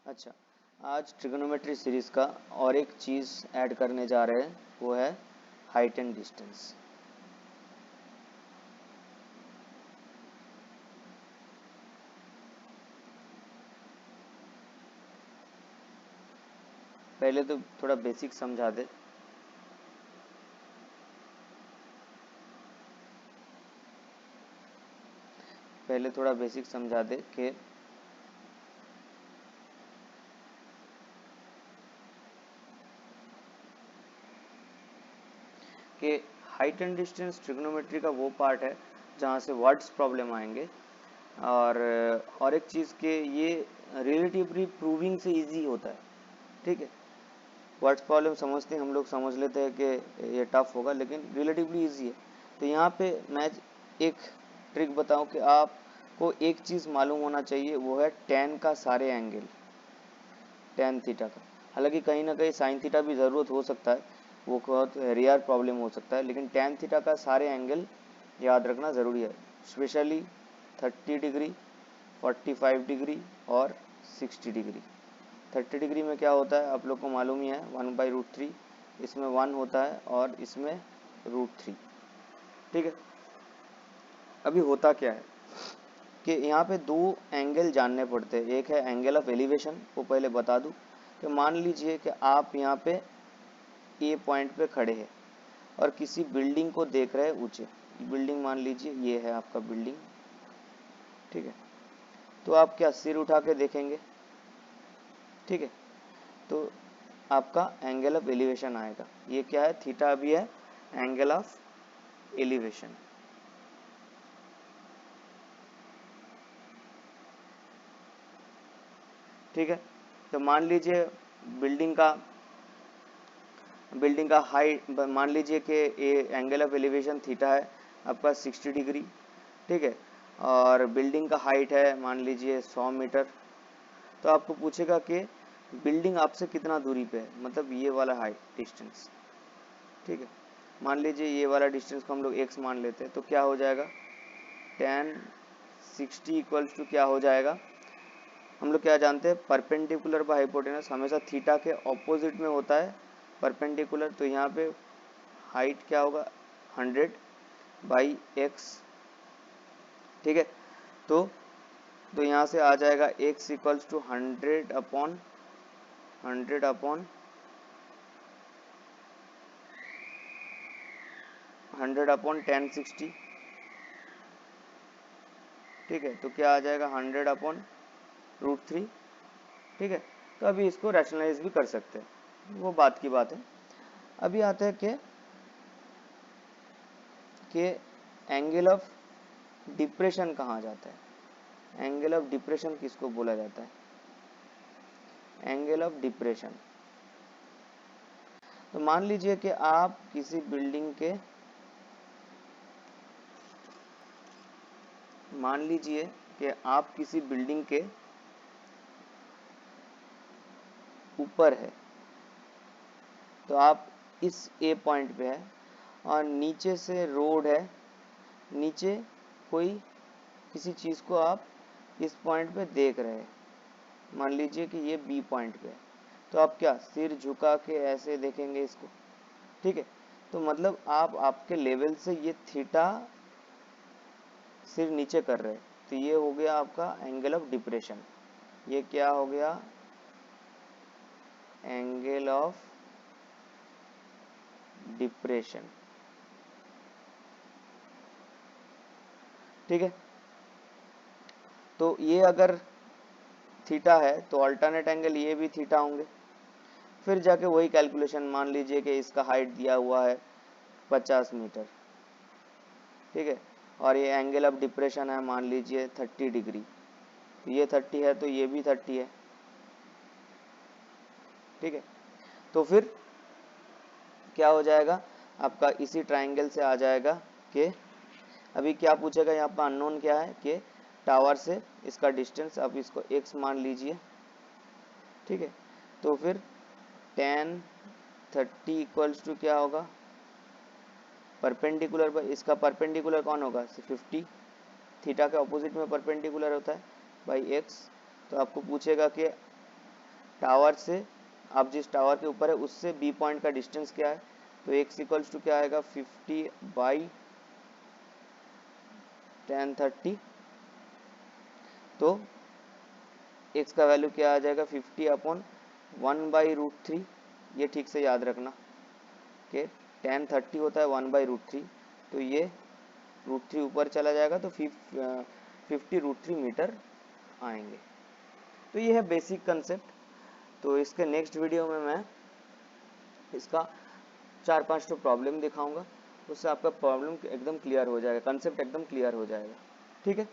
अच्छा, आज trigonometry series का और एक चीज़ ऐड करने जा रहे हैं, वो है हाइट एंड डिस्टेंस। पहले तो थोड़ा बेसिक समझा दे। पहले थोड़ा बेसिक समझा दे कि हाइट एंड डिस्टेंस ट्रिगोनोमेट्री का वो पार्ट है जहाँ से वर्ड्स प्रॉब्लम आएंगे। और एक चीज़ के ये रिलेटिवली प्रूविंग से इजी होता है, ठीक है। वर्ड्स प्रॉब्लम समझते हैं हम लोग, समझ लेते हैं कि ये टफ होगा, लेकिन रिलेटिवली इजी है। तो यहाँ पे मैं एक ट्रिक बताऊं कि आपको एक चीज़ मालूम होना चाहिए, वो है टेन का सारे एंगल, टेन थीटा का। हालांकि कहीं ना कहीं साइन थीटा भी ज़रूरत हो सकता है, वो बहुत रेयर प्रॉब्लम हो सकता है, लेकिन टेन थीटा का सारे एंगल याद रखना ज़रूरी है। स्पेशली 30 डिग्री, 45 डिग्री और 60 डिग्री। 30 डिग्री में क्या होता है आप लोग को मालूम ही है, 1/√3। इसमें 1 होता है और इसमें √3, ठीक है। अभी होता क्या है कि यहाँ पे दो एंगल जानने पड़ते हैं। एक है एंगल ऑफ एलिवेशन, वो पहले बता दूँ कि मान लीजिए कि आप यहाँ पे ए पॉइंट पे खड़े हैं और किसी बिल्डिंग को देख रहे हैं ऊंचे। बिल्डिंग मान लीजिए ये है आपका बिल्डिंग, ठीक है। तो आप क्या सिर उठा के देखेंगे, ठीक है। तो आपका एंगल ऑफ एलिवेशन आएगा। ये क्या है, थीटा भी है, एंगल ऑफ एलिवेशन, ठीक है। तो मान लीजिए बिल्डिंग का हाइट, मान लीजिए कि ये एंगल ऑफ एलिवेशन थीटा है आपका 60 डिग्री, ठीक है। और बिल्डिंग का हाइट है मान लीजिए 100 मीटर। तो आपको पूछेगा कि बिल्डिंग आपसे कितना दूरी पे है, मतलब ये वाला हाइट डिस्टेंस, ठीक है। मान लीजिए ये वाला डिस्टेंस को हम लोग x मान लेते हैं, तो क्या हो जाएगा, tan 60 इक्वल्स टू क्या हो जाएगा, हम लोग क्या जानते हैं, परपेंडिकुलर बाय हाइपोटेनस हमेशा थीटा के ऑपोजिट में होता है, परपेंडिकुलर। तो यहाँ पे हाइट क्या होगा, 100/x, ठीक है। तो यहाँ से आ जाएगा x equals to 100 upon tan 60, ठीक है। तो क्या आ जाएगा, 100/√3, ठीक है। तो अभी इसको रैशनलाइज भी कर सकते हैं, वो बात की बात है। अभी आते हैं कि एंगल ऑफ डिप्रेशन कहाँ जाता है। एंगल ऑफ डिप्रेशन किसको बोला जाता है, एंगल ऑफ डिप्रेशन। तो मान लीजिए कि आप किसी बिल्डिंग के, मान लीजिए कि आप किसी बिल्डिंग के ऊपर है, तो आप इस ए पॉइंट पे है और नीचे से रोड है, नीचे कोई किसी चीज़ को आप इस पॉइंट पे देख रहे हैं। मान लीजिए कि ये बी पॉइंट पे है, तो आप क्या सिर झुका के ऐसे देखेंगे इसको, ठीक है। तो मतलब आप आपके लेवल से ये थीटा सिर नीचे कर रहे हैं, तो ये हो गया आपका एंगल ऑफ डिप्रेशन। ये क्या हो गया, एंगल ऑफ डिप्रेशन, ठीक है। तो ये अगर थीटा है तो अल्टरनेट एंगल ये भी थीटा होंगे। फिर जाके वही कैलकुलेशन, मान लीजिए कि इसका हाइट दिया हुआ है 50 मीटर, ठीक है। और ये एंगल ऑफ डिप्रेशन है मान लीजिए 30 डिग्री, तो ये 30 है तो ये भी 30 है, ठीक है। तो फिर क्या हो जाएगा आपका, इसी ट्राइंगल से आ जाएगा कि अभी क्या पूछेगा, यहाँ पर अननोन क्या है कि टावर से इसका डिस्टेंस, अब इसको x मान लीजिए, ठीक है। तो फिर tan 30 इक्वल्स टू क्या होगा, परपेंडिकुलर पर इसका परपेंडिकुलर कौन होगा, 50, थीटा के ऑपोजिट में परपेंडिकुलर होता है, बाई x। तो आपको पूछेगा कि टावर से, आप जिस टावर के ऊपर है उससे बी पॉइंट का डिस्टेंस क्या है, तो x इक्वल्स टू क्या आएगा 50/1030, तो x का वैल्यू क्या आ जाएगा 50/1/√3, ये ठीक से याद रखना कि 1030 होता है 1/√3, तो ये √3 ऊपर चला जाएगा तो 50√3 मीटर आएंगे। तो ये है बेसिक कंसेप्ट। तो इसके नेक्स्ट वीडियो में मैं इसका 4-5 तो प्रॉब्लम दिखाऊंगा, उससे आपका प्रॉब्लम एकदम क्लियर हो जाएगा, कंसेप्ट एकदम क्लियर हो जाएगा। ठीक है।